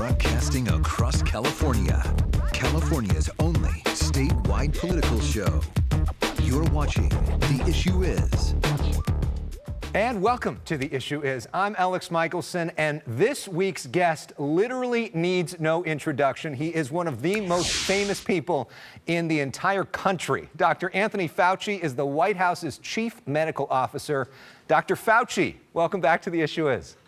Broadcasting across California, California's only statewide political show. You're watching The Issue Is. And welcome to The Issue Is. I'm Elex Michelson, and this week's guest literally needs no introduction. He is one of the most famous people in the entire country. Dr. Anthony Fauci is the White House's chief medical officer. Dr. Fauci, welcome back to The Issue Is.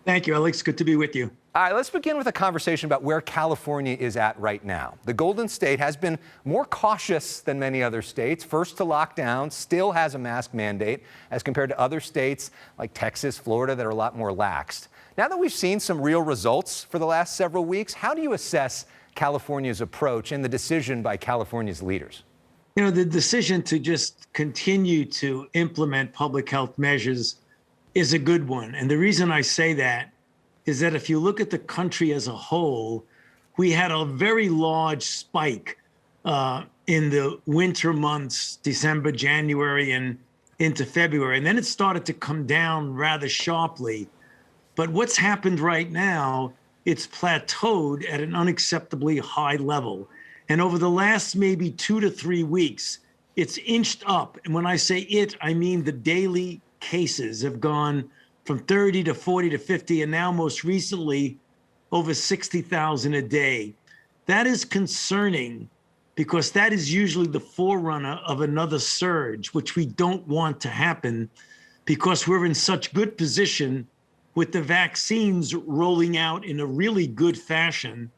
Thank you, Alex. Good to be with you. All right, let's begin with a conversation about where California is at right now. The Golden State has been more cautious than many other states. First to lock down, still has a mask mandate as compared to other states like Texas, Florida that are a lot more laxed. Now that we've seen some real results for the last several weeks, how do you assess California's approach and the decision by California's leaders? You know, the decision to just continue to implement public health measures is a good one. And the reason I say that is that if you look at the country as a whole, we had a very large spike in the winter months, December, January, and into February. And then it started to come down rather sharply. But what's happened right now, it's plateaued at an unacceptably high level. And over the last maybe 2 to 3 weeks, it's inched up. And when I say it, I mean the daily cases have gone from 30 to 40 to 50, and now most recently over 60,000 a day. That is concerning because that is usually the forerunner of another surge, which we don't want to happen because we're in such good position with the vaccines rolling out in a really good fashion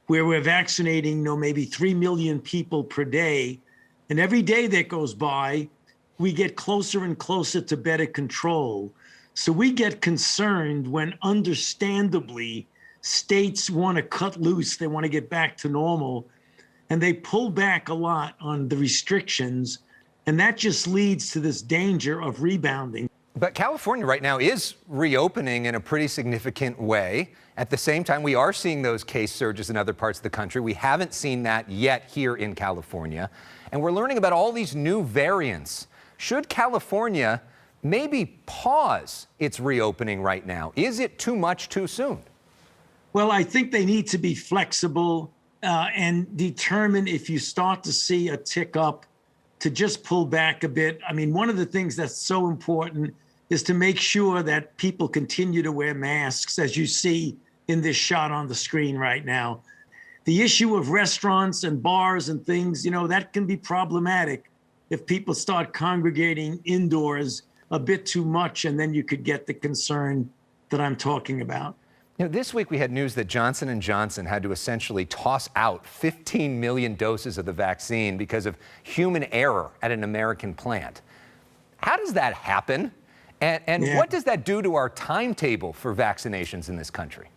where we're vaccinating, maybe 3 million people per day. And every day that goes by, we get closer and closer to better control. So we get concerned when, understandably, states want to cut loose, they want to get back to normal, and they pull back a lot on the restrictions, and that just leads to this danger of rebounding. But California right now is reopening in a pretty significant way. At the same time, we are seeing those case surges in other parts of the country. We haven't seen that yet here in California, and we're learning about all these new variants. Should California maybe pause its reopening right now? Is it too much too soon? Well, I think they need to be flexible and determine if you start to see a tick up to just pull back a bit. I mean, one of the things that's so important is to make sure that people continue to wear masks, as you see in this shot on the screen right now. The issue of restaurants and bars and things, that can be problematic if people start congregating indoors a bit too much, and then you could get the concern that I'm talking about. This week we had news that Johnson & Johnson had to essentially toss out 15 million doses of the vaccine because of human error at an American plant. How does that happen? And what does that do to our timetable for vaccinations in this country?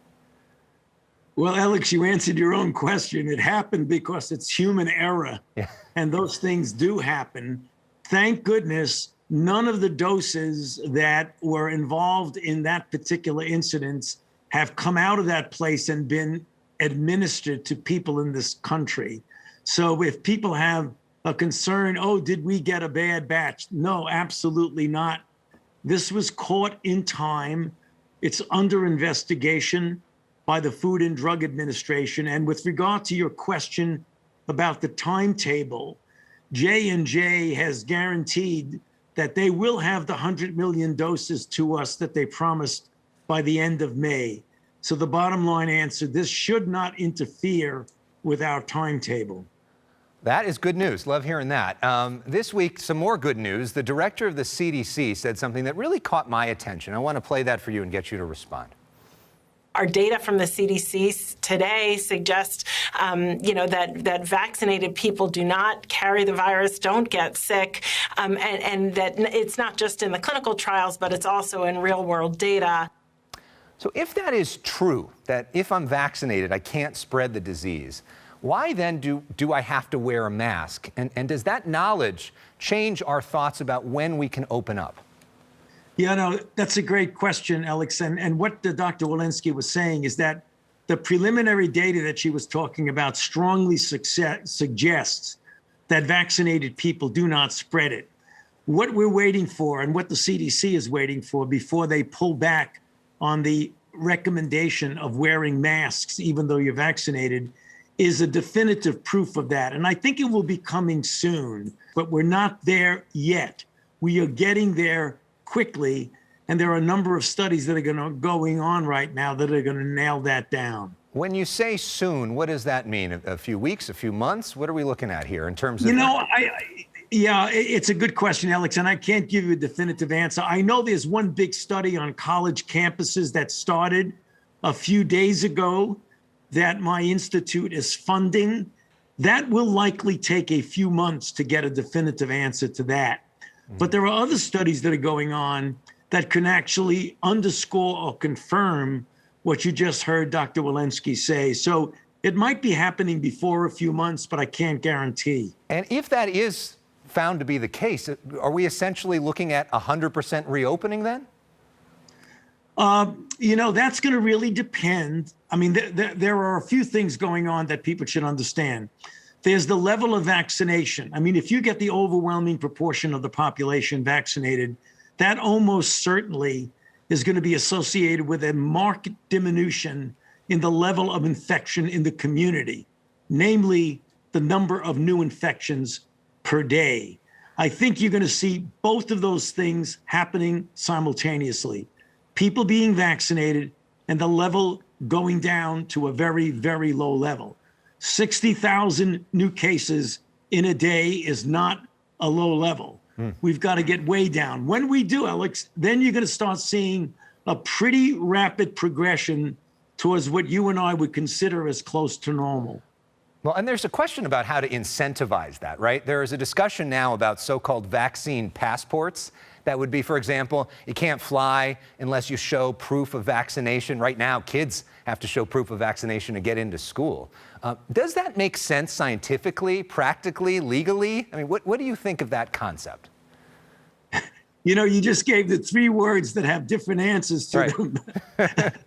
Well, Alex, you answered your own question. It happened because it's human error. Yeah. And those things do happen. Thank goodness none of the doses that were involved in that particular incident have come out of that place and been administered to people in this country. So if people have a concern, did we get a bad batch? No, absolutely not. This was caught in time. It's under investigation by the Food and Drug Administration. And with regard to your question about the timetable, J&J has guaranteed that they will have the 100 million doses to us that they promised by the end of May. So the bottom line answer, this should not interfere with our timetable. That is good news. Love hearing that. This week, some more good news. The director of the CDC said something that really caught my attention. I want to play that for you and get you to respond. Our data from the CDC today suggests, that vaccinated people do not carry the virus, don't get sick, and that it's not just in the clinical trials, but it's also in real-world data. So if that is true, that if I'm vaccinated, I can't spread the disease, why then do I have to wear a mask? And does that knowledge change our thoughts about when we can open up? Yeah, no, that's a great question, Alex. And what Dr. Walensky was saying is that the preliminary data that she was talking about strongly suggests that vaccinated people do not spread it. What we're waiting for and what the CDC is waiting for before they pull back on the recommendation of wearing masks, even though you're vaccinated, is a definitive proof of that. And I think it will be coming soon, but we're not there yet. We are getting there quickly. And there are a number of studies that are going on right now that are going to nail that down. When you say soon, what does that mean? A few weeks, a few months? What are we looking at here in terms of? Yeah, it's a good question, Alex, and I can't give you a definitive answer. I know there's one big study on college campuses that started a few days ago that my institute is funding. That will likely take a few months to get a definitive answer to that. But there are other studies that are going on that can actually underscore or confirm what you just heard Dr. Walensky say. So it might be happening before a few months, but I can't guarantee. And if that is found to be the case, are we essentially looking at 100% reopening then? That's going to really depend. I mean, there are a few things going on that people should understand. There's the level of vaccination. I mean, if you get the overwhelming proportion of the population vaccinated, that almost certainly is going to be associated with a marked diminution in the level of infection in the community, namely the number of new infections per day. I think you're going to see both of those things happening simultaneously. People being vaccinated and the level going down to a very, very low level. 60,000 new cases in a day is not a low level. We've got to get way down. When we do, Alex, then you're going to start seeing a pretty rapid progression towards what you and I would consider as close to normal. Well, and there's a question about how to incentivize that, right? There is a discussion now about so-called vaccine passports. That would be, for example, you can't fly unless you show proof of vaccination. Right now, kids have to show proof of vaccination to get into school. Does that make sense scientifically, practically, legally? I mean, what do you think of that concept? You just gave the three words that have different answers to them.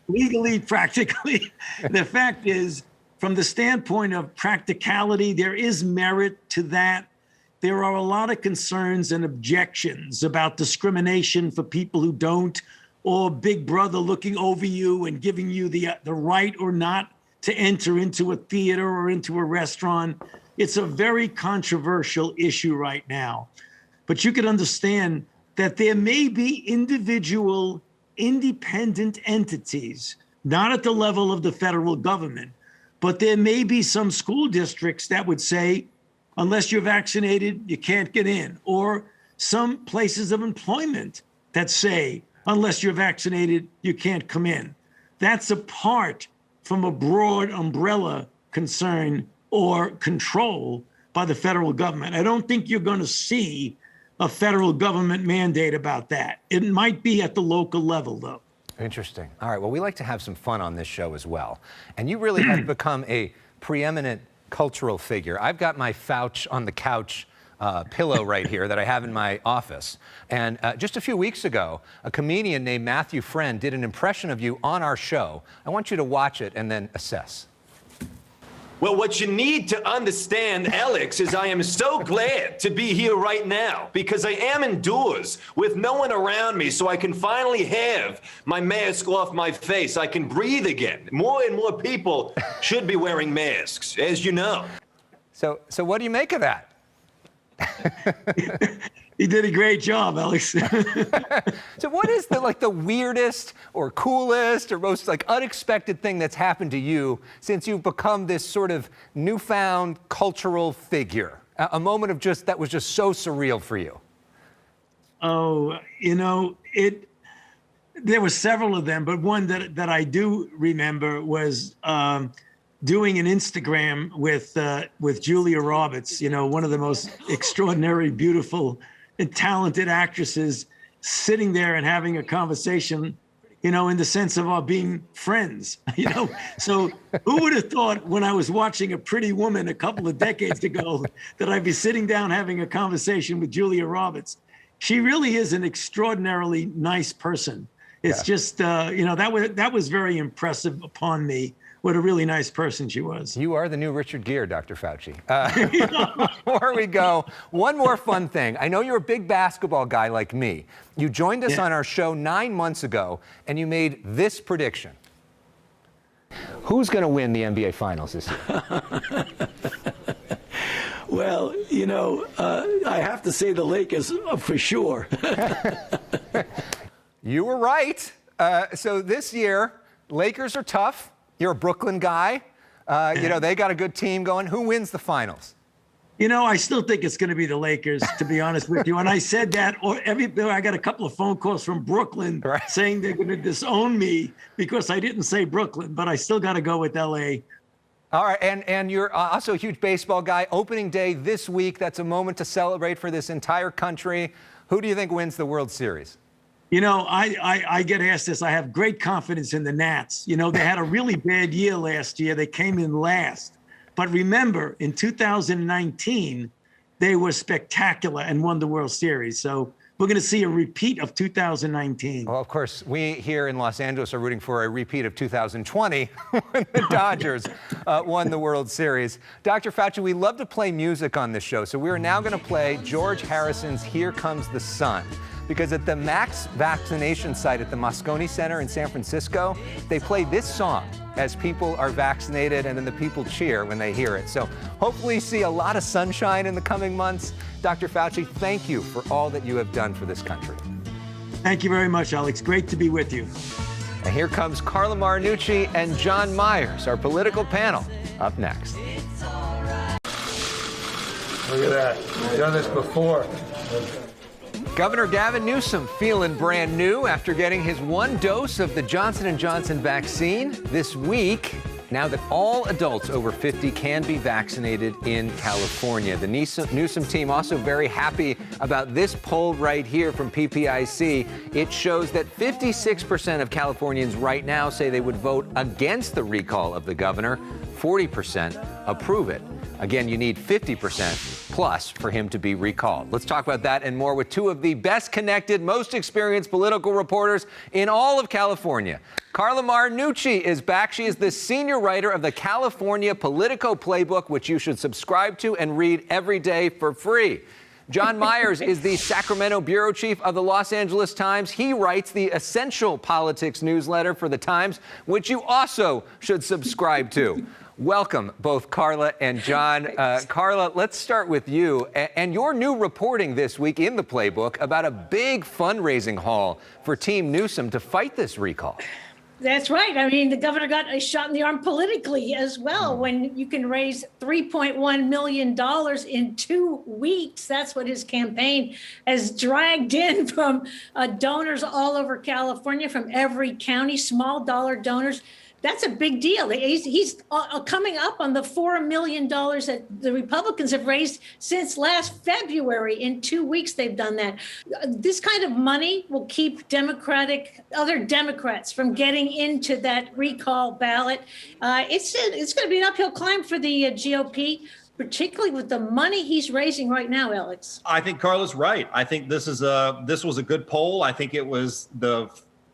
Legally, practically. The fact is, from the standpoint of practicality, there is merit to that. There are a lot of concerns and objections about discrimination for people who don't, or Big Brother looking over you and giving you the right or not to enter into a theater or into a restaurant. It's a very controversial issue right now. But you can understand that there may be individual independent entities, not at the level of the federal government, but there may be some school districts that would say, unless you're vaccinated, you can't get in. Or some places of employment that say, unless you're vaccinated, you can't come in. That's apart from a broad umbrella concern or control by the federal government. I don't think you're going to see a federal government mandate about that. It might be at the local level, though. Interesting. All right. Well, we like to have some fun on this show as well. And you really have become a preeminent cultural figure. I've got my Fauci on the couch pillow right here that I have in my office. And just a few weeks ago, a comedian named Matthew Friend did an impression of you on our show. I want you to watch it and then assess. Well, what you need to understand, Elex, is I am so glad to be here right now because I am indoors with no one around me, so I can finally have my mask off my face. I can breathe again. More and more people should be wearing masks, as you know. So what do you make of that? You did a great job, Alex. So what is the weirdest or coolest or most unexpected thing that's happened to you since you've become this sort of newfound cultural figure? A moment of that was just so surreal for you. Oh, there were several of them, but one that I do remember was doing an Instagram with Julia Roberts, one of the most extraordinary, beautiful, and talented actresses, sitting there and having a conversation, in the sense of our being friends, So who would have thought when I was watching A Pretty Woman a couple of decades ago that I'd be sitting down having a conversation with Julia Roberts? She really is an extraordinarily nice person. It's just, that was very impressive upon me. What a really nice person she was. You are the new Richard Gere, Dr. Fauci. Before we go, one more fun thing. I know you're a big basketball guy like me. You joined us on our show 9 months ago, and you made this prediction. Who's going to win the NBA Finals this year? Well, I have to say the Lakers for sure. You were right. So this year, Lakers are tough. You're a Brooklyn guy. They got a good team going. Who wins the finals? I still think it's going to be the Lakers, to be honest with you. And I said that, I got a couple of phone calls from Brooklyn saying they're going to disown me because I didn't say Brooklyn, but I still got to go with L.A. All right, and you're also a huge baseball guy. Opening day this week, that's a moment to celebrate for this entire country. Who do you think wins the World Series? I get asked this. I have great confidence in the Nats. They had a really bad year last year. They came in last. But remember, in 2019, they were spectacular and won the World Series. So we're going to see a repeat of 2019. Well, of course, we here in Los Angeles are rooting for a repeat of 2020 when the Dodgers won the World Series. Dr. Fauci, we love to play music on this show, so we are now going to play George Harrison's Here Comes the Sun. Because at the max vaccination site at the Moscone Center in San Francisco, they play this song as people are vaccinated, and then the people cheer when they hear it. So hopefully see a lot of sunshine in the coming months. Dr. Fauci, thank you for all that you have done for this country. Thank you very much, Alex. Great to be with you. And here comes Carla Marinucci and John Myers, our political panel, up next. Look at that. We've done this before. Governor Gavin Newsom feeling brand new after getting his one dose of the Johnson & Johnson vaccine this week. Now that all adults over 50 can be vaccinated in California. The Newsom team also very happy about this poll right here from PPIC. It shows that 56% of Californians right now say they would vote against the recall of the governor. 40% approve it. Again, you need 50% plus for him to be recalled. Let's talk about that and more with two of the best connected, most experienced political reporters in all of California. Carla Marinucci is back. She is the senior writer of the California Politico Playbook, which you should subscribe to and read every day for free. John Myers is the Sacramento bureau chief of the Los Angeles Times. He writes the Essential Politics newsletter for the Times, which you also should subscribe to. Welcome, both Carla and John. Carla, let's start with you and your new reporting this week in the Playbook about a big fundraising haul for Team Newsom to fight this recall. That's right. I mean, the governor got a shot in the arm politically as well. When you can raise $3.1 million in 2 weeks, that's what his campaign has dragged in from donors all over California, from every county, small dollar donors. That's a big deal. He's coming up on the $4 million that the Republicans have raised since last February. In 2 weeks, they've done that. This kind of money will keep other Democrats from getting into that recall ballot. It's going to be an uphill climb for the GOP, particularly with the money he's raising right now, Elex. I think Carla's right. I think this was a good poll. I think it was the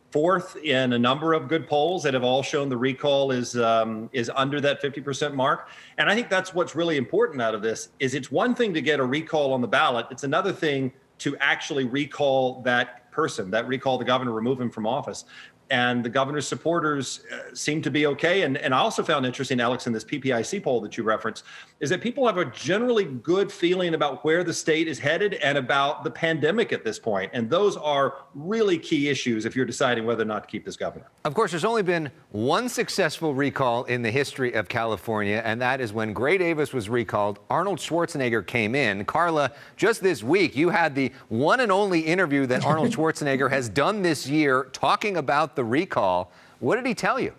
fourth in a number of good polls that have all shown the recall is under that 50% mark. And I think that's what's really important out of this is it's one thing to get a recall on the ballot. It's another thing to actually recall that person, that recall the governor, remove him from office. And the governor's supporters seem to be okay. And I also found interesting, Alex, in this PPIC poll that you referenced, is that people have a generally good feeling about where the state is headed and about the pandemic at this point. And those are really key issues if you're deciding whether or not to keep this governor. Of course, there's only been one successful recall in the history of California, and that is when Gray Davis was recalled. Arnold Schwarzenegger came in. Carla, just this week, you had the one and only interview that Arnold Schwarzenegger has done this year talking about the recall. What did he tell you?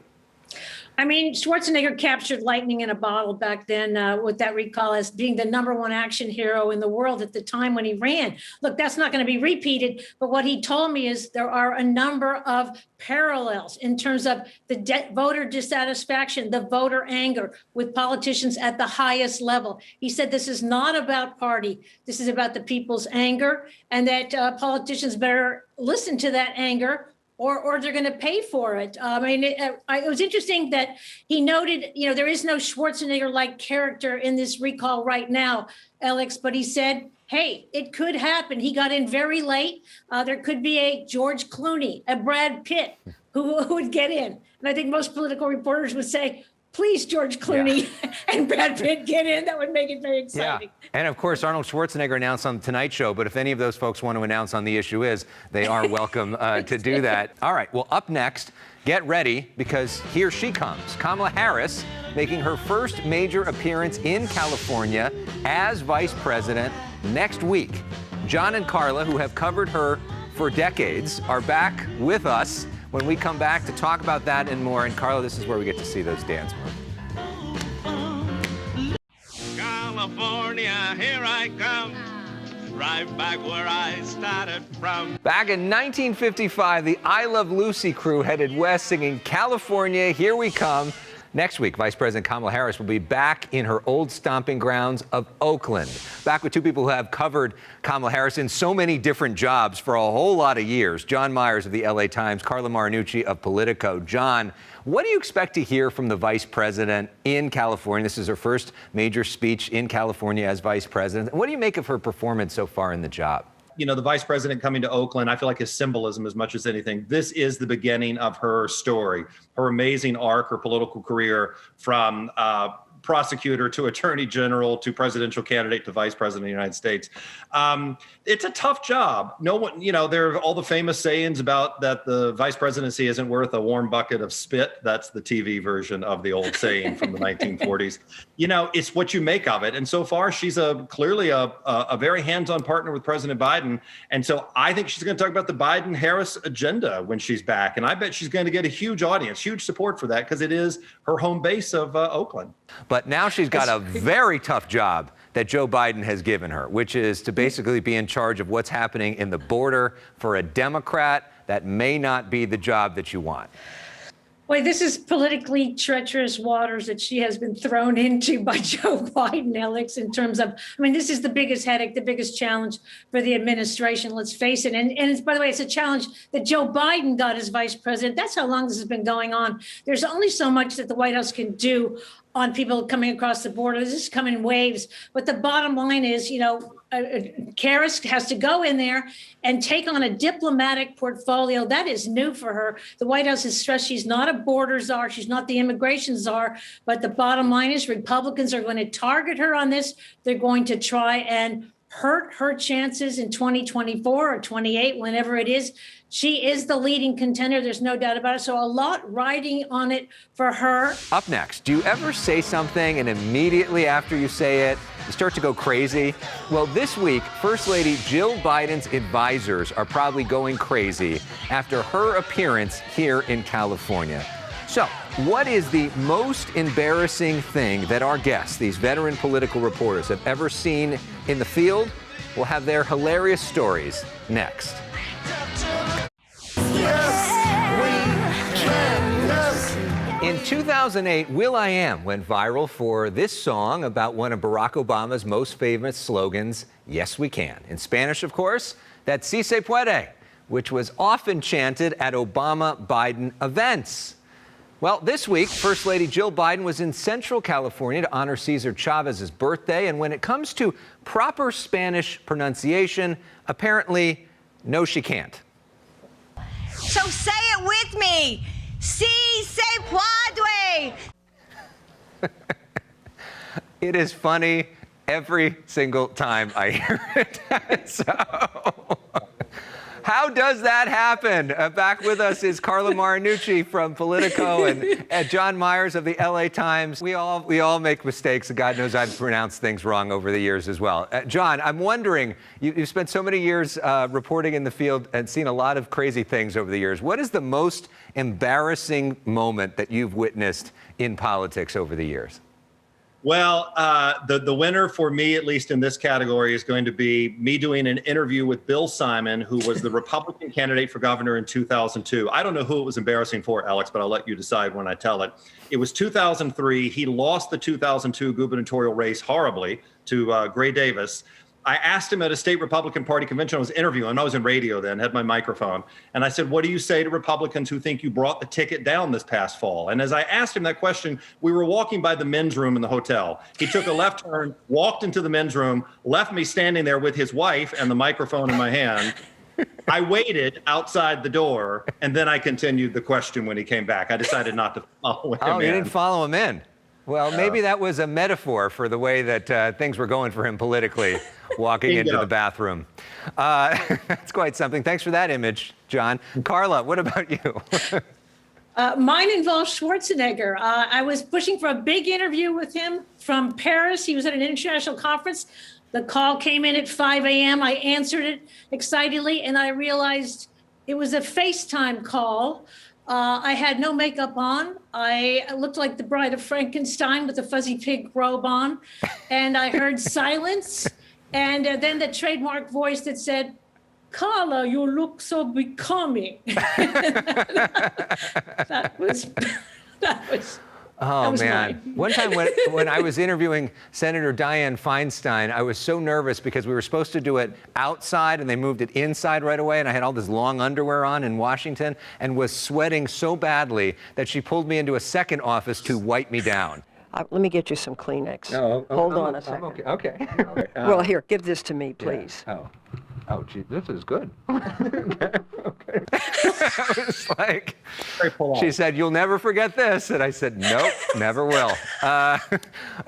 I mean, Schwarzenegger captured lightning in a bottle back then with that recall as being the #1 action hero in the world at the time when he ran. Look, that's not going to be repeated. But what he told me is there are a number of parallels in terms of the voter dissatisfaction, the voter anger with politicians at the highest level. He said this is not about party. This is about the people's anger, and that politicians better listen to that anger or they're going to pay for it. I mean, it was interesting that he noted, there is no Schwarzenegger-like character in this recall right now, Elex, but he said, hey, it could happen. He got in very late. There could be a George Clooney, a Brad Pitt who would get in. And I think most political reporters would say, please, George Clooney and Brad Pitt, get in. That would make it very exciting. Yeah. And of course, Arnold Schwarzenegger announced on The Tonight Show, but if any of those folks want to announce on The Issue Is, they are welcome to do that. All right, well, up next, get ready, because here she comes. Kamala Harris making her first major appearance in California as vice president next week. John and Carla, who have covered her for decades, are back with us when we come back to talk about that and more. And Carla, this is where we get to see those dance moves. California, here I come, right back where I started from. Back in 1955, the I Love Lucy crew headed west singing California, Here We Come. Next week, Vice President Kamala Harris will be back in her old stomping grounds of Oakland. Back with two people who have covered Kamala Harris in so many different jobs for a whole lot of years. John Myers of the LA Times, Carla Marinucci of Politico. John, what do you expect to hear from the vice president in California? This is her first major speech in California as vice president. What do you make of her performance so far in the job? You know, the vice president coming to Oakland, I feel like is symbolism as much as anything. This is the beginning of her story, her amazing arc, her political career from prosecutor to attorney general to presidential candidate to vice president of the United States. It's a tough job. No one, you know, there are all the famous sayings about that the vice presidency isn't worth a warm bucket of spit. That's the TV version of the old saying from the 1940s. You know, it's what you make of it. And so far, she's clearly a very hands-on partner with President Biden. And so I think she's going to talk about the Biden-Harris agenda when she's back. And I bet she's going to get a huge audience, huge support for that, because it is her home base of Oakland. But now she's got a very tough job that Joe Biden has given her, which is to basically be in charge of what's happening in the border. For a Democrat, that may not be the job that you want. Boy, this is politically treacherous waters that she has been thrown into by Joe Biden, Elex, in terms of, I mean, this is the biggest headache, the biggest challenge for the administration, let's face it. And it's, by the way, it's a challenge that Joe Biden got as vice president. That's how long this has been going on. There's only so much that the White House can do on people coming across the border. This is coming in waves. But the bottom line is, you know, Harris has to go in there and take on a diplomatic portfolio. That is new for her. The White House has stressed she's not a border czar. She's not the immigration czar. But the bottom line is Republicans are going to target her on this. They're going to try and hurt her chances in 2024 or 28, whenever it is. She is the leading contender. There's no doubt about it. So a lot riding on it for her. Up next, do you ever say something and immediately after you say it, you start to go crazy? Well, this week, First Lady Jill Biden's advisors are probably going crazy after her appearance here in California. So, what is the most embarrassing thing that our guests, these veteran political reporters, have ever seen in the field? We'll have their hilarious stories next. In 2008, Will.i.am went viral for this song about one of Barack Obama's most famous slogans, Yes, we can. In Spanish, of course, that's Si se puede, which was often chanted at Obama-Biden events. Well, this week, First Lady Jill Biden was in Central California to honor Cesar Chavez's birthday. And when it comes to proper Spanish pronunciation, apparently, no, she can't. So say it with me. Si se puede. It is funny every single time I hear it. So, how does that happen? Back with us is Carla Marinucci from Politico and John Myers of the LA Times. We all make mistakes. God knows I've pronounced things wrong over the years as well. John, I'm wondering, you've spent so many years reporting in the field and seen a lot of crazy things over the years. What is the most embarrassing moment that you've witnessed in politics over the years? Well, the winner for me, at least in this category, is going to be me doing an interview with Bill Simon, who was the Republican candidate for governor in 2002. I don't know who it was embarrassing for, Alex, but I'll let you decide when I tell it. It was 2003. He lost the 2002 gubernatorial race horribly to Gray Davis. I asked him at a state Republican Party convention. I was interviewing. I was in radio then, had my microphone. And I said, what do you say to Republicans who think you brought the ticket down this past fall? And as I asked him that question, we were walking by the men's room in the hotel. He took a left turn, walked into the men's room, left me standing there with his wife and the microphone in my hand. I waited outside the door, and then I continued the question when he came back. I decided not to follow him in. Oh, you didn't follow him in. Well, maybe that was a metaphor for the way that things were going for him politically, walking into the bathroom. That's quite something. Thanks for that image, John. Carla, what about you? Mine involves Schwarzenegger. I was pushing for a big interview with him from Paris. He was at an international conference. The call came in at 5 a.m. I answered it excitedly, and I realized it was a FaceTime call. I had no makeup on. I looked like the Bride of Frankenstein with a fuzzy pig robe on. And I heard silence. And then the trademark voice that said, "Carla, you look so becoming." that was Oh, man. mine. One time when I was interviewing Senator Dianne Feinstein, I was so nervous because we were supposed to do it outside and they moved it inside right away. And I had all this long underwear on in Washington and was sweating so badly that she pulled me into a second office to wipe me down. Let me get you some Kleenex. Hold on a second. Okay. Well, here, give this to me, please. Yeah. Oh, gee, this is good. Okay. I was like, she said, "You'll never forget this." And I said, "Nope, never will."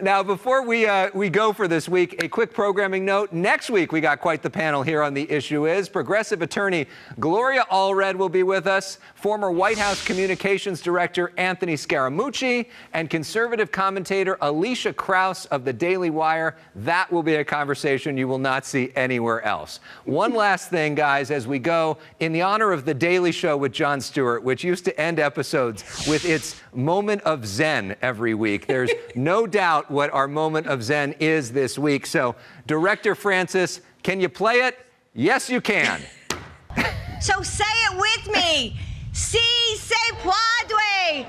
Now, before we go for this week, a quick programming note. Next week, we got quite the panel here on The Issue Is. Progressive attorney Gloria Allred will be with us, former White House Communications Director Anthony Scaramucci, and conservative commentator Alicia Krause of The Daily Wire. That will be a conversation you will not see anywhere else. One last thing, guys, as we go, in the honor of The Daily Show with Jon Stewart, which used to end episodes with its moment of Zen every week. There's no doubt what our moment of Zen is this week. So, Director Francis, can you play it? Yes, you can. So say it with me. Si se puede.